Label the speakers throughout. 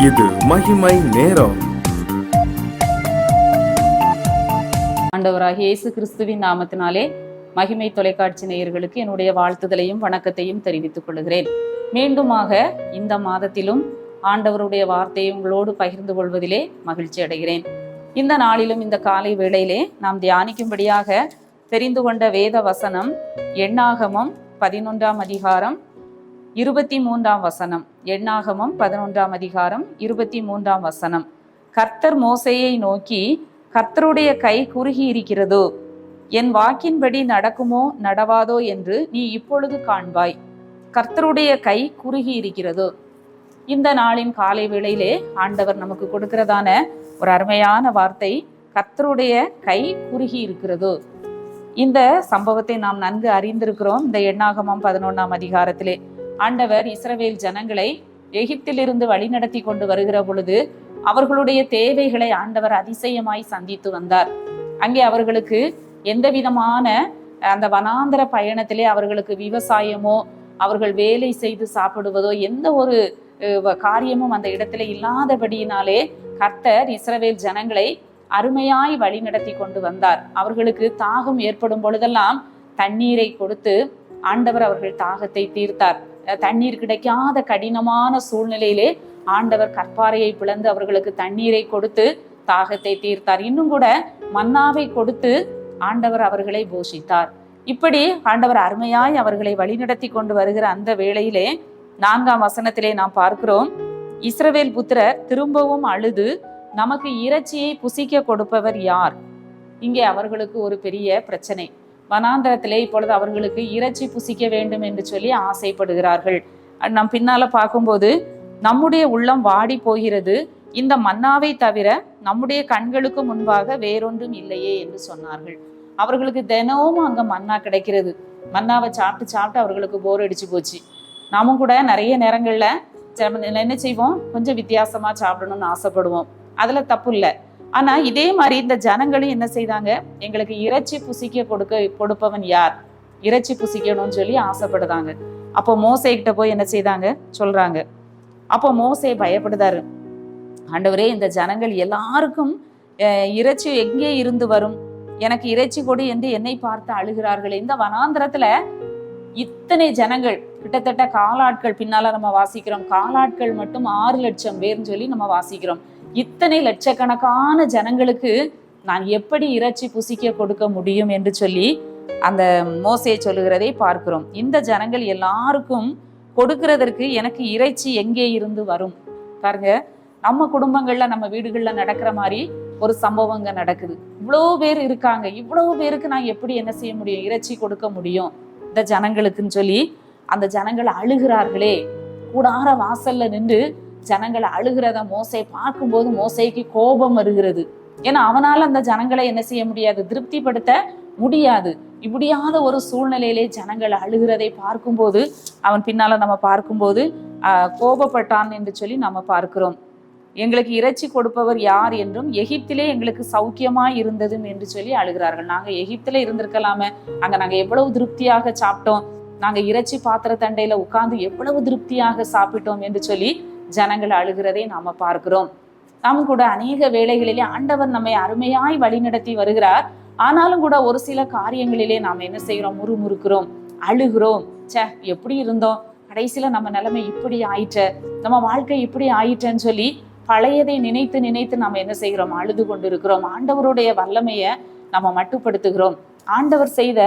Speaker 1: இது மகிமை நேரம்.
Speaker 2: ஆண்டவராகிய இயேசு கிறிஸ்துவின் நாமத்தினாலே மகிமை தொலைக்காட்சி நேயர்களுக்கு என்னுடைய வாழ்த்துதலையும் வணக்கத்தையும் தெரிவித்துக் கொள்கிறேன். மீண்டுமாக இந்த மாதத்திலும் ஆண்டவருடைய வார்த்தையை உங்களோடு பகிர்ந்து கொள்வதிலே மகிழ்ச்சி அடைகிறேன். இந்த நாளிலும் இந்த காலை வேளையிலே நாம் தியானிக்கும்படியாக தெரிந்து கொண்ட வேத வசனம் எண்ணாகமம் 11ஆம் அதிகாரம் 23ஆம் வசனம். எண்ணாகமம் 11ஆம் அதிகாரம் 23ஆம் வசனம். கர்த்தர் மோசேயை நோக்கி, கர்த்தருடைய கை குறுகி இருக்கிறதோ, என் வாக்கின்படி நடக்குமோ நடவாதோ என்று நீ இப்பொழுது காண்பாய். கர்த்தருடைய கை குறுகி இருக்கிறதோ. இந்த நாளின் காலை வேளையிலே ஆண்டவர் நமக்கு கொடுக்கிறதான ஒரு அருமையான வார்த்தை, கர்த்தருடைய கை குறுகி இருக்கிறதோ. இந்த சம்பவத்தை நாம் நன்கு அறிந்திருக்கிறோம். இந்த எண்ணாகமம் 11ஆம் அதிகாரத்திலே ஆண்டவர் இஸ்ரவேல் ஜனங்களை எகிப்திலிருந்து வழிநடத்தி கொண்டு வருகிற பொழுது அவர்களுடைய தேவைகளை ஆண்டவர் அதிசயமாய் சந்தித்து வந்தார். அங்கே அவர்களுக்கு எந்த விதமான அந்த வனாந்தர பயணத்திலே அவர்களுக்கு விவசாயமோ அவர்கள் வேலை செய்து சாப்பிடுவதோ எந்த ஒரு காரியமும் அந்த இடத்துல இல்லாதபடியினாலே கர்த்தர் இஸ்ரவேல் ஜனங்களை அருமையாய் வழி நடத்தி கொண்டு வந்தார். அவர்களுக்கு தாகம் ஏற்படும் பொழுதெல்லாம் தண்ணீரை கொடுத்து ஆண்டவர் அவர்கள் தாகத்தை தீர்த்தார். தண்ணீர் கிடைக்காத கடினமான சூழ்நிலையிலே ஆண்டவர் கற்பாறையை பிளந்து அவர்களுக்கு தண்ணீரை கொடுத்து தாகத்தை தீர்த்தார். இன்னும் கூட மன்னாவை கொடுத்து ஆண்டவர் அவர்களை போஷித்தார். இப்படி ஆண்டவர் அருமையாய் அவர்களை வழிநடத்தி கொண்டு வருகிற அந்த வேளையிலே 4ஆம் வசனத்திலே நாம் பார்க்கிறோம், இஸ்ரவேல் புத்திரர் திரும்பவும் அழுது, நமக்கு இறைச்சியை புசிக்க கொடுப்பவர் யார்? இங்கே அவர்களுக்கு ஒரு பெரிய பிரச்சனை. வனாந்தரத்திலே இப்பொழுது அவர்களுக்கு இறைச்சி புசிக்க வேண்டும் என்று சொல்லி ஆசைப்படுகிறார்கள். நாம் பின்னால பார்க்கும்போது நம்முடைய உள்ளம் வாடி போகிறது, இந்த மன்னாவை தவிர நம்முடைய கண்களுக்கு முன்பாக வேறொன்றும் இல்லையே என்று சொன்னார்கள். அவர்களுக்கு தினமும் அங்க மன்னா கிடைக்கிறது. மன்னாவை சாப்பிட்டு சாப்பிட்டு அவர்களுக்கு போர் அடிச்சு போச்சு. நாமும் கூட நிறைய நேரங்கள்ல என்ன செய்வோம், கொஞ்சம் வித்தியாசமா சாப்பிடணும்னு ஆசைப்படுவோம். அதுல தப்பு இல்லை. ஆனா இதே மாதிரி இந்த ஜனங்களும் என்ன செய்தாங்க, எங்களுக்கு இறைச்சி புசிக்க கொடுப்பவன் யார், இறைச்சி புசிக்கணும்னு சொல்லி ஆசைப்படுதாங்க. அப்போ மோசே கிட்ட போய் என்ன செய்தாங்க சொல்றாங்க. அப்போ மோசே பயப்படுதாரு, ஆண்டவரே இந்த ஜனங்கள் எல்லாருக்கும் இறைச்சி எங்கே இருந்து வரும், எனக்கு இறைச்சி கொடு என்று என்னை பார்த்து அழுகிறார்கள். இந்த வனாந்திரத்துல இத்தனை ஜனங்கள், கிட்டத்தட்ட காலாட்கள், பின்னால நம்ம வாசிக்கிறோம், காலாட்கள் மட்டும் 6 லட்சம் பேர்னு சொல்லி நம்ம வாசிக்கிறோம். இத்தனை லட்சக்கணக்கான ஜனங்களுக்கு நான் எப்படி இறைச்சி புசிக்க கொடுக்க முடியும் என்று சொல்லி அந்த மோசே சொல்லுகிறதை பார்க்கிறோம். இந்த ஜனங்கள் எல்லாருக்கும் கொடுக்கிறதற்கு எனக்கு இறைச்சி எங்கே இருந்து வரும்? பாருங்க, நம்ம குடும்பங்கள்ல நம்ம வீடுகள்ல நடக்கிற மாதிரி ஒரு சம்பவங்க நடக்குது. இவ்வளவு பேர் இருக்காங்க, இவ்வளவு பேருக்கு நான் எப்படி என்ன செய்ய முடியும், இறைச்சி கொடுக்க முடியும் இந்த ஜனங்களுக்குன்னு சொல்லி அந்த ஜனங்கள் அழுகிறார்களே. கூடார வாசல்ல நின்று ஜனங்களை அழுகிறத மோசே பார்க்கும்போது மோசேக்கு கோபம் வருகிறது. ஏன்னா அவனால அந்த ஜனங்களை என்ன செய்ய முடியாது, திருப்திப்படுத்த முடியாது. இப்படியாத ஒரு சூழ்நிலையிலே ஜனங்கள் அழுகிறதை பார்க்கும்போது அவன் பின்னால நம்ம பார்க்கும்போது கோபப்பட்டான் என்று சொல்லி நம்ம பார்க்கிறோம். எங்களுக்கு இறைச்சி கொடுப்பவர் யார் என்றும், எகிப்திலே எங்களுக்கு சௌக்கியமாய் இருந்ததும் என்று சொல்லி அழுகிறார்கள். நாங்க எகிப்தில இருந்திருக்கலாமே, அங்க நாங்க எவ்வளவு திருப்தியாக சாப்பிட்டோம், நாங்க இறைச்சி பாத்திர தண்டையில உட்கார்ந்து எவ்வளவு திருப்தியாக சாப்பிட்டோம் என்று சொல்லி ஜனங்கள் அழுகிறதை நாம பார்க்கிறோம். நாம் கூட அநேக வேளைகளிலே ஆண்டவர் நம்மை அருமையாய் வழிநடத்தி வருகிறார். ஆனாலும் கூட ஒரு சில காரியங்களிலே நாம் என்ன செய்கிறோம், முறுமுறுக்கிறோம், அழுகிறோம். எப்படி இருந்தோம், கடைசியில நம்ம நிலைமை இப்படி ஆயிட்ட, நம்ம வாழ்க்கை இப்படி ஆயிட்டேன்னு சொல்லி பழையதை நினைத்து நினைத்து நம்ம என்ன செய்கிறோம், அழுது கொண்டு இருக்கிறோம். ஆண்டவருடைய வல்லமைய நம்ம மட்டுப்படுத்துகிறோம். ஆண்டவர் செய்த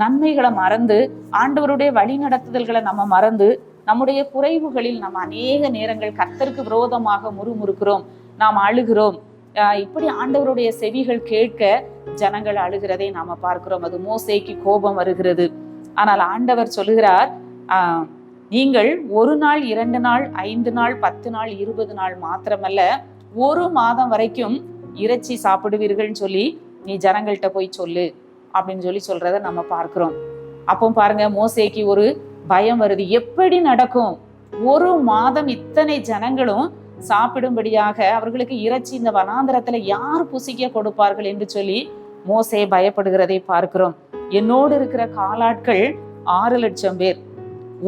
Speaker 2: நன்மைகளை மறந்து, ஆண்டவருடைய வழி நடத்துதல்களை நம்ம மறந்து, நம்முடைய குறைவுகளில் நம்ம அநேக நேரங்கள் கர்த்தருக்கு விரோதமாக முறுமுறுக்கிறோம், நாம் அழுகிறோம். இப்படி ஆண்டவருடைய செவிகள் கேட்க ஜனங்கள் அழுகிறதை நாம பார்க்கிறோம். அது மோசேக்கு கோபம் வருகிறது. ஆனால் ஆண்டவர் சொல்லுகிறார், நீங்கள் 1 நாள் 2 நாள் 5 நாள் 10 நாள் 20 நாள் மாத்திரமல்ல, 1 மாதம் வரைக்கும் இறைச்சி சாப்பிடுவீர்கள்னு சொல்லி நீ ஜனங்கள்கிட்ட போய் சொல்லு அப்படின்னு சொல்லி சொல்றத நம்ம பார்க்கிறோம். அப்போ பாருங்க, மோசேக்கு ஒரு பயம் வருது. எப்படி நடக்கும், 1 மாதம் இத்தனை ஜனங்களும் சாப்பிடும்படியாக அவர்களுக்கு இறைச்சி இந்த வனாந்தரத்துல யார் புசிக்க கொடுப்பார்கள் என்று சொல்லி மோசே பயப்படுகிறதை பார்க்கிறோம். என்னோடு இருக்கிற காலாட்கள் 6 லட்சம் பேர்,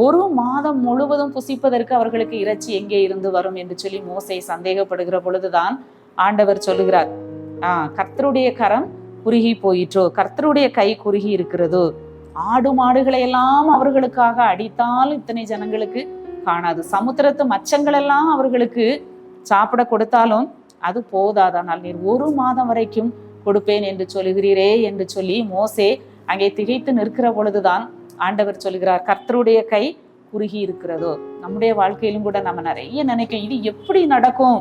Speaker 2: ஒரு மாதம் முழுவதும் புசிப்பதற்கு அவர்களுக்கு இறைச்சி எங்கே இருந்து வரும் என்று சொல்லி மோசே சந்தேகப்படுகிற பொழுதுதான் ஆண்டவர் சொல்லுகிறார், கர்த்தருடைய கரம் குறுகி போயிற்றோ, கர்த்தருடைய கை குறுகி இருக்கிறதோ. ஆடு மாடுகளை எல்லாம் அவர்களுக்காக அடித்தாலும் இத்தனை ஜனங்களுக்கு காணாது. சமுத்திரத்து மச்சங்கள் எல்லாம் அவர்களுக்கு சாப்பிட கொடுத்தாலும் அது போதாதானால் நீர் ஒரு மாதம் வரைக்கும் கொடுப்பேன் என்று சொல்லுகிறீரே என்று சொல்லி மோசே அங்கே திகைத்து நிற்கிற பொழுதுதான் ஆண்டவர் சொல்லுகிறார், கர்த்தருடைய கை குறுகி இருக்கிறதோ. நம்முடைய வாழ்க்கையிலும் கூட நம்ம நிறைய நினைக்கும், இது எப்படி நடக்கும்,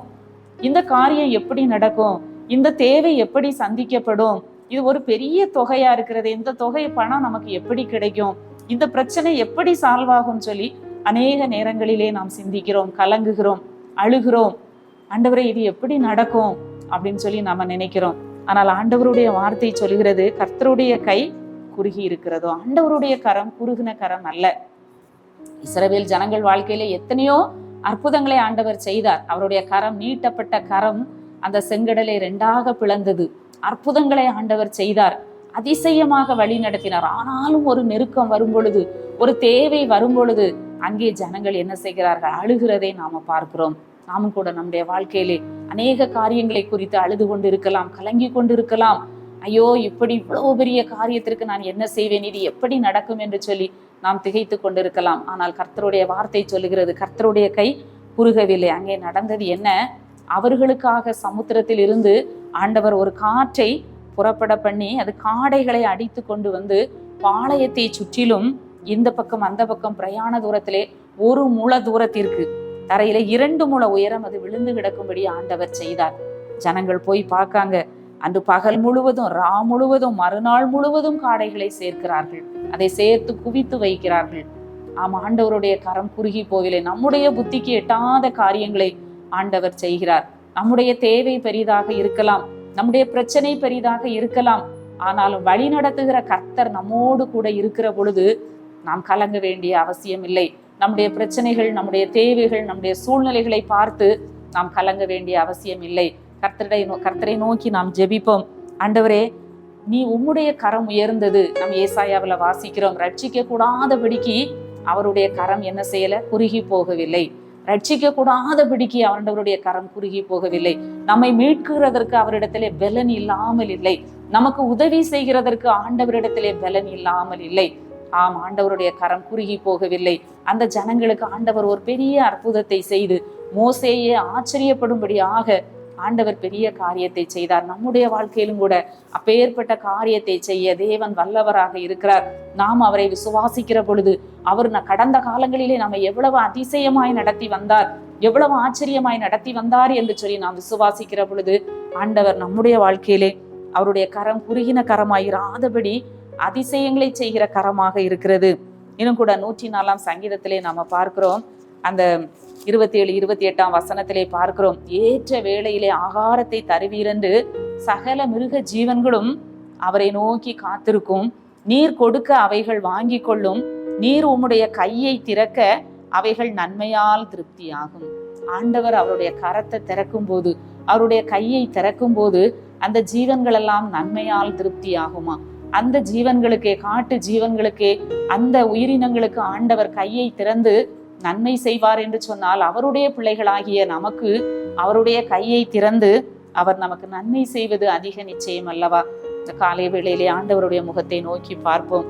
Speaker 2: இந்த காரியம் எப்படி நடக்கும், இந்த தேவை எப்படி சந்திக்கப்படும், இது ஒரு பெரிய தொகையா இருக்கிறது, இந்த தொகை பணம் நமக்கு எப்படி கிடைக்கும், இந்த பிரச்சனை எப்படி சால்வ் ஆகும் சொல்லி அநேக நேரங்களிலே நாம் சிந்திக்கிறோம், கலங்குகிறோம், அழுகிறோம். ஆண்டவரே இது எப்படி நடக்கும் அப்படின்னு சொல்லி நம்ம நினைக்கிறோம். ஆனால் ஆண்டவருடைய வார்த்தை சொல்கிறது, கர்த்தருடைய கை குறுகி இருக்கிறதோ. ஆண்டவருடைய கரம் குறுகின கரம் அல்ல. இஸ்ரவேல் ஜனங்கள் வாழ்க்கையில எத்தனையோ அற்புதங்களை ஆண்டவர் செய்தார். அவருடைய கரம், நீட்டப்பட்ட கரம் அந்த செங்கடலை 2ஆக பிளந்தது. அற்புதங்களை ஆண்டவர் செய்தார், அதிசயமாக வழி நடத்தினார். ஆனாலும் ஒரு நெருக்கம் வரும் பொழுது, ஒரு தேவை வரும் பொழுது அங்கே ஜனங்கள் என்ன செய்கிறார்கள், அழுகிறதை நாம பார்க்கிறோம். நாமும் கூட நம்முடைய வாழ்க்கையிலே அநேக காரியங்களை குறித்து அழுது கொண்டு இருக்கலாம், கலங்கி கொண்டு இருக்கலாம். ஐயோ, இப்படி இவ்வளவு பெரிய காரியத்திற்கு நான் என்ன செய்வேன், இது எப்படி நடக்கும் என்று சொல்லி நாம் திகைத்து கொண்டிருக்கலாம். ஆனால் கர்த்தருடைய வார்த்தை சொல்லுகிறது, கர்த்தருடைய கை குறுகவில்லை. அங்கே நடந்தது என்ன, அவர்களுக்காக சமுத்திரத்தில் இருந்து ஆண்டவர் ஒரு காற்றை புறப்பட பண்ணி அது காடைகளை அடித்து கொண்டு வந்து பாளையத்தை சுற்றிலும் இந்த பக்கம் அந்த பக்கம் பிரயாண தூரத்திலே 1 முழ தூரத்திற்கு தரையில 2 முழ உயரம் அது விழுந்து கிடக்கும்படி ஆண்டவர் செய்தார். ஜனங்கள் போய் பார்க்காங்க. அன்று பகல் முழுவதும், ரா முழுவதும், மறுநாள் முழுவதும் காடைகளை சேர்க்கிறார்கள், அதை சேர்த்து குவித்து வைக்கிறார்கள். ஆண்டவருடைய கரம் குறுகி போகவில்லை. நம்முடைய புத்திக்கு எட்டாத காரியங்களை ஆண்டவர் செய்கிறார். நம்முடைய தேவை பெரிதாக இருக்கலாம், நம்முடைய பிரச்சனை பெரிதாக இருக்கலாம். ஆனாலும் வழி நடத்துகிற கர்த்தர் நம்மோடு கூட இருக்கிற பொழுது நாம் கலங்க வேண்டிய அவசியம் இல்லை. நம்முடைய பிரச்சனைகள், நம்முடைய தேவைகள், நம்முடைய சூழ்நிலைகளை பார்த்து நாம் கலங்க வேண்டிய அவசியம் இல்லை. கர்த்தரை நோக்கி நாம் ஜெபிப்போம். ஆண்டவரே, நீ உம்முடைய கரம் உயர்ந்தது. நம்ம ஏசாயாவில் வாசிக்கிறோம், ரட்சிக்க கூடாதபடிக்கு அவருடைய கரம் என்ன செய்யல, குறுகி போகவில்லை. ரட்சிக்க கூடாதபடிக்கு ஆண்டவருடைய கரம் குறுகி போகவில்லை. நம்மை மீட்கிறதற்கு அவரிடத்திலே பலன் இல்லாமல் இல்லை. நமக்கு உதவி செய்கிறதற்கு ஆண்டவரிடத்திலே பலன் இல்லாமல் இல்லை. ஆண்டவருடைய கரம் குறுகி போகவில்லை. அந்த ஜனங்களுக்கு ஆண்டவர் ஒரு பெரிய அற்புதத்தை செய்து மோசேயே ஆச்சரியப்படும்படியாக ஆண்டவர் பெரிய காரியத்தை செய்தார். நம்முடைய வாழ்க்கையிலும் கூட அப்பேற்பட்ட காரியத்தை செய்ய தேவன் வல்லவராக இருக்கிறார். நாம் அவரை விசுவாசிக்கிற பொழுது அவர் கடந்த காலங்களிலே நம்ம எவ்வளவு அதிசயமாய் நடத்தி வந்தார், எவ்வளவு ஆச்சரியமாய் நடத்தி வந்தார் என்று சொல்லி நாம் விசுவாசிக்கிற பொழுது ஆண்டவர் நம்முடைய வாழ்க்கையிலே அவருடைய கரம் குறுகின கரமாயிராதபடி அதிசயங்களை செய்கிற கரமாக இருக்கிறது. இன்னும் கூட 104ஆம் சங்கீதத்திலே நாம பார்க்கிறோம், அந்த 27, 28ஆம் வசனத்திலே பார்க்கிறோம், ஏற்ற வேளையிலே ஆகாரத்தை தருவீரென்று சகல மிருக ஜீவன்களும் அவரை நோக்கி காத்திருக்கும். நீர் கொடுக்க அவைகள் வாங்கி கொள்ளும். நீர் உம்முடைய கையை திறக்க அவைகள் நன்மையால் திருப்தியாகும். ஆண்டவர் அவருடைய கரத்தை திறக்கும் போது, அவருடைய கையை திறக்கும் போது அந்த ஜீவன்கள் எல்லாம் நன்மையால் திருப்தி ஆகுமா? அந்த ஜீவன்களுக்கே, காட்டு ஜீவன்களுக்கே, அந்த உயிரினங்களுக்கு ஆண்டவர் கையை திறந்து நன்மை செய்வார் என்று சொன்னால், அவருடைய பிள்ளைகளாகிய நமக்கு அவருடைய கையை திறந்து அவர் நமக்கு நன்மை செய்வது அதிக நிச்சயம் அல்லவா? இந்த காலை வேளையிலே ஆண்டவருடைய முகத்தை நோக்கி பார்ப்போம்.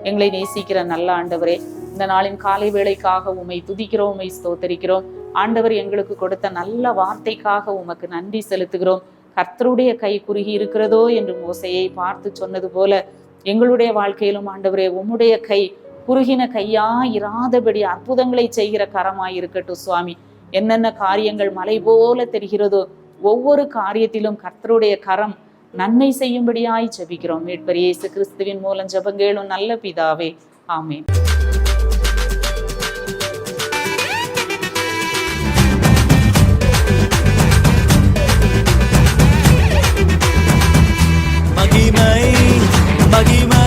Speaker 2: எங்களை நேசிக்கிற நல்ல ஆண்டவரே, இந்த நாளின் காலை வேளைக்காக உம்மை துதிக்கிறோம், உம்மை ஸ்தோத்தரிக்கிறோம். ஆண்டவர் எங்களுக்கு கொடுத்த நல்ல வார்த்தைக்காக உமக்கு நன்றி செலுத்துகிறோம். கர்த்தருடைய கை குறுகி இருக்கிறதோ என்று மோசையை பார்த்து சொன்னது போல எங்களுடைய வாழ்க்கையிலும் ஆண்டவரே உம்முடைய கை குறுகின கையா இராதபடி அற்புதங்களை செய்கிற கரமாய் இருக்கட்டும் சுவாமி. என்னென்ன காரியங்கள் மலை போல தெரிகிறதோ ஒவ்வொரு காரியத்திலும் கர்த்தருடைய கரம் நன்மை செய்யும்படியாய் ஜெபிக்கிறோம். மீட்பர் இயேசு கிறிஸ்துவின் மூலம் ஜெபங்கேளும் நல்ல பிதாவே, ஆமென். மகிமை